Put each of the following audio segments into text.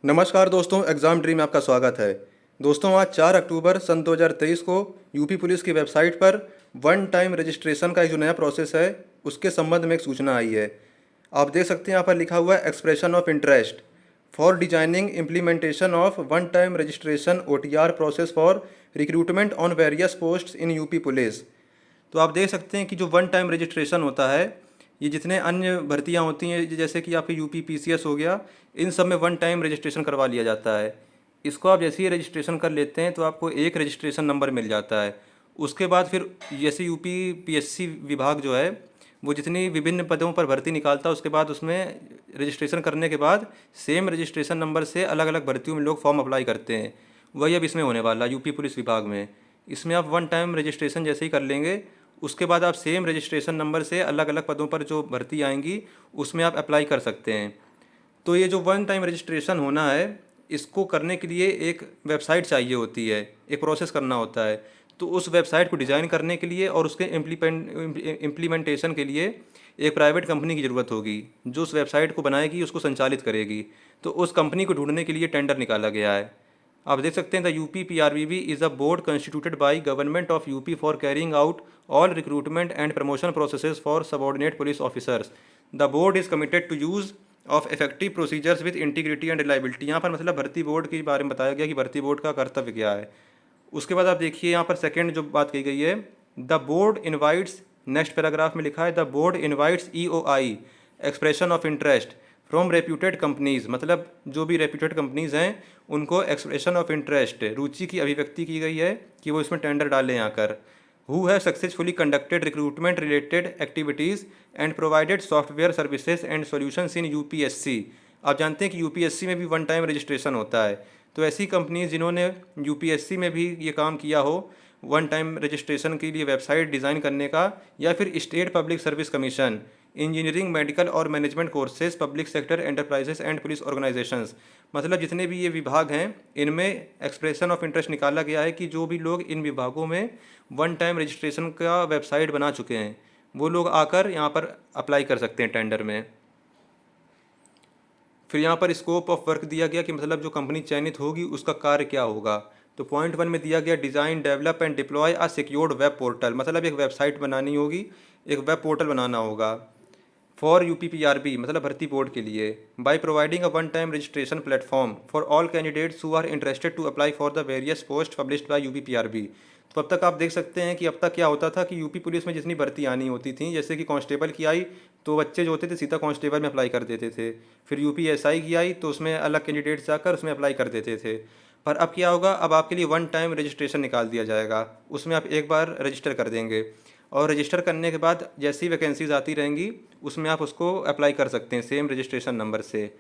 नमस्कार दोस्तों, exam dream में आपका स्वागत है। दोस्तों, आज 4 अक्टूबर सन 2023 को यूपी पुलिस की वेबसाइट पर वन टाइम रजिस्ट्रेशन का एक जो नया प्रोसेस है, उसके संबंध में एक सूचना आई है। आप देख सकते हैं यहाँ पर लिखा हुआ है expression of interest for designing implementation of one time registration OTR process for recruitment on various posts in UP police. तो आप देख सकते हैं कि जो वन टाइम रजिस्ट्रेशन होता है, ये जितने अन्य भर्तियां होती हैं जैसे कि आपके यूपी PCS हो गया, इन सब में वन टाइम रजिस्ट्रेशन करवा लिया जाता है। इसको आप जैसे ही रजिस्ट्रेशन कर लेते हैं तो आपको एक रजिस्ट्रेशन नंबर मिल जाता है। उसके बाद फिर जैसे यूपी PSC विभाग जो है वो जितनी विभिन्न पदों पर भर्ती निकालता है, उसके बाद उसमें रजिस्ट्रेशन करने के बाद सेम रजिस्ट्रेशन नंबर से अलग अलग भर्तियों में लोग फॉर्म अप्लाई करते हैं। वही अब इसमें होने वाला यूपी पुलिस विभाग में। इसमें आप वन टाइम रजिस्ट्रेशन जैसे ही कर लेंगे, उसके बाद आप सेम रजिस्ट्रेशन नंबर से अलग अलग पदों पर जो भर्ती आएंगी उसमें आप अप्लाई कर सकते हैं। तो ये जो वन टाइम रजिस्ट्रेशन होना है, इसको करने के लिए एक वेबसाइट चाहिए होती है, एक प्रोसेस करना होता है। तो उस वेबसाइट को डिज़ाइन करने के लिए और उसके इम्प्लीमेंटेशन के लिए एक प्राइवेट कंपनी की ज़रूरत होगी, जो उस वेबसाइट को बनाएगी, उसको संचालित करेगी। तो उस कंपनी को ढूंढने के लिए टेंडर निकाला गया है। आप देख सकते हैं the UP PRBB is a board constituted by government of UP for carrying out all recruitment and promotion processes for subordinate police officers. The board is committed to use of effective procedures with integrity and reliability. यहाँ पर मतलब भर्ती board के बारे में बताया गया कि भर्ती बोर्ड का कर्तव्य क्या है। उसके बाद आप देखिए यहाँ पर सेकेंड जो बात कही गई है, the board invites, next paragraph में लिखा है the board invites EOI expression of interest from reputed companies. मतलब जो भी रेप्यूटेड कंपनीज हैं उनको एक्सप्रेशन ऑफ इंटरेस्ट, रुचि की अभिव्यक्ति की गई है कि वो इसमें टेंडर डालें आकर। Who have successfully conducted recruitment related activities and provided software services and solutions in UPSC। आप जानते हैं कि UPSC में भी वन टाइम रजिस्ट्रेशन होता है। तो ऐसी कंपनीज जिन्होंने UPSC में भी ये काम किया हो, वन टाइम रजिस्ट्रेशन के लिए वेबसाइट डिज़ाइन करने का, या फिर state public service commission, engineering, medical और management courses, public sector enterprises and police organisations. मतलब जितने भी ये विभाग हैं, इनमें एक्सप्रेशन ऑफ इंटरेस्ट निकाला गया है कि जो भी लोग इन विभागों में वन टाइम रजिस्ट्रेशन का वेबसाइट बना चुके हैं, वो लोग आकर यहाँ पर अप्लाई कर सकते हैं टेंडर में। फिर यहाँ पर स्कोप ऑफ वर्क दिया गया कि मतलब जो कंपनी चयनित होगी उसका कार्य क्या होगा। तो पॉइंट 1 में दिया गया design, develop and deploy a secured web portal. मतलब एक वेबसाइट बनानी होगी, एक वेब पोर्टल बनाना होगा फॉर यूपी PRB, मतलब भर्ती बोर्ड के लिए, by providing a one time registration platform for all candidates who are interested to apply for the various post published by UP PRB। तो अब तक आप देख सकते हैं कि अब तक क्या होता था कि यूपी पुलिस में जितनी भर्ती आनी होती थी, जैसे कि कांस्टेबल की आई तो बच्चे जो होते थे सीधा कांस्टेबल में अप्लाई कर देते थे। फिर यूपी SI की आई तो उसमें अलग कैंडिडेट्स जाकर उसमें अप्लाई कर देते थे। पर अब क्या होगा, अब आपके लिए वन टाइम रजिस्ट्रेशन निकाल दिया जाएगा। उसमें आप एक बार रजिस्टर कर देंगे और रजिस्टर करने के बाद जैसी वैकेंसीज आती रहेंगी उसमें आप उसको अप्लाई कर सकते हैं सेम रजिस्ट्रेशन नंबर से।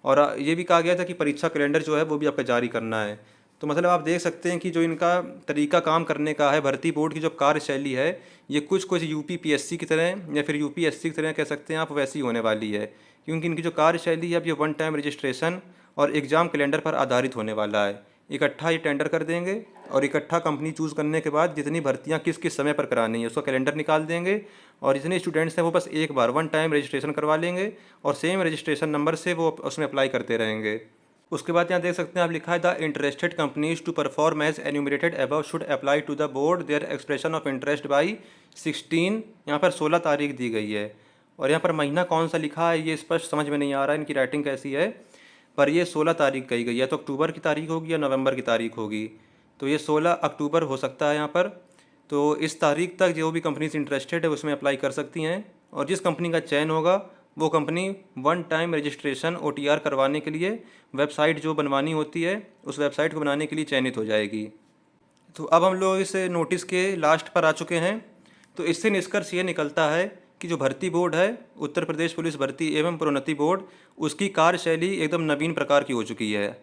और ये भी कहा गया था कि परीक्षा कैलेंडर जो है वो भी आपका जारी करना है। तो मतलब आप देख सकते हैं कि जो इनका तरीका काम करने का है, भर्ती बोर्ड की जो कार्यशैली है, ये कुछ कुछ यूपी PSC की तरह या फिर UPSC की तरह कह सकते हैं आप, वैसी होने वाली है। क्योंकि इनकी जो कार्यशैली है अब ये वन टाइम रजिस्ट्रेशन और एग्ज़ाम कैलेंडर पर आधारित होने वाला है। इकट्ठा ये टेंडर कर देंगे और इकट्ठा कंपनी चूज़ करने के बाद जितनी भर्तियां किस किस समय पर करानी है उसका कैलेंडर निकाल देंगे, और जितने स्टूडेंट्स हैं वो बस एक बार वन टाइम रजिस्ट्रेशन करवा लेंगे और सेम रजिस्ट्रेशन नंबर से वो उसमें अप्लाई करते रहेंगे। उसके बाद यहाँ देख सकते हैं आप लिखा है the interested companies to perform as enumerated above should apply to the board their expression of interest by 16, यहाँ पर 16 तारीख दी गई है। और यहाँ पर महीना कौन सा लिखा है ये स्पष्ट समझ में नहीं आ रहा है, इनकी राइटिंग कैसी है, पर ये 16 तारीख कही गई है। तो अक्टूबर की तारीख होगी या नवंबर की तारीख होगी, तो ये 16 अक्टूबर हो सकता है यहाँ पर। तो इस तारीख तक जो भी कंपनीज इंटरेस्टेड है उसमें अप्लाई कर सकती हैं, और जिस कंपनी का चयन होगा वो company one time registration OTR करवाने के लिए वेबसाइट जो बनवानी होती है उस वेबसाइट को बनाने के लिए चयनित हो जाएगी। तो अब हम लोग इस नोटिस के लास्ट पर आ चुके हैं। तो इससे निष्कर्ष ये निकलता है कि जो भर्ती बोर्ड है, उत्तर प्रदेश पुलिस भर्ती एवं प्रोन्नति बोर्ड, उसकी कार्यशैली एकदम नवीन प्रकार की हो चुकी है।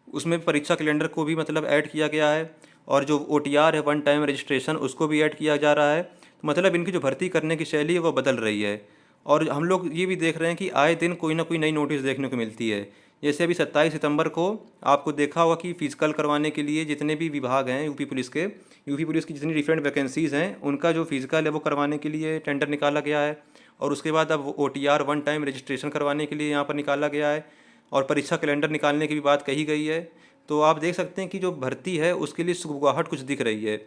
उसमें परीक्षा कैलेंडर को भी मतलब ऐड किया गया है, और जो OTR है वन टाइम रजिस्ट्रेशन उसको भी ऐड किया जा रहा है। तो मतलब इनकी जो भर्ती करने की शैली है वो बदल रही है। और हम लोग ये भी देख रहे हैं कि आए दिन कोई ना कोई नई नोटिस देखने को मिलती है। जैसे अभी 27 सितंबर को आपको देखा होगा कि फिजिकल करवाने के लिए जितने भी विभाग हैं यूपी पुलिस की जितनी डिफरेंट वैकेंसीज़ हैं उनका जो फिजिकल है वो करवाने के लिए टेंडर निकाला गया है। और उसके बाद अब OTR वन टाइम रजिस्ट्रेशन करवाने के लिए यहाँ पर निकाला गया है। और परीक्षा कैलेंडर निकालने की भी बात कही गई है। तो आप देख सकते हैं कि जो भर्ती है उसके लिए सुगबुगाहट कुछ दिख रही है,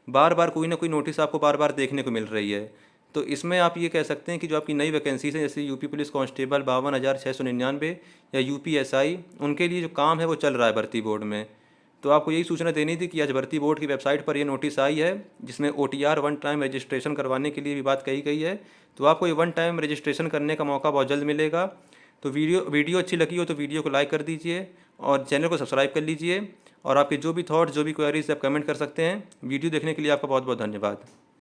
बार बार कोई ना कोई नोटिस आपको बार बार देखने को मिल रही है। तो इसमें आप ये कह सकते हैं कि जो आपकी नई वैकेंसीज हैं, जैसे यूपी पुलिस कांस्टेबल 52,699 या यूपीएसआई, उनके लिए जो काम है वो चल रहा है भर्ती बोर्ड में। तो आपको यही सूचना देनी थी कि आज भर्ती बोर्ड की वेबसाइट पर ये नोटिस आई है, जिसमें ओटीआर वन टाइम रजिस्ट्रेशन करवाने के लिए भी बात कही गई है। तो आपको ये वन टाइम रजिस्ट्रेशन करने का मौका बहुत जल्द मिलेगा। तो वीडियो अच्छी लगी हो तो वीडियो को लाइक कर दीजिए और चैनल को सब्सक्राइब कर लीजिए। और आपके जो भी थॉट्स, जो भी क्वेरीज आप कमेंट कर सकते हैं। वीडियो देखने के लिए आपका बहुत बहुत धन्यवाद।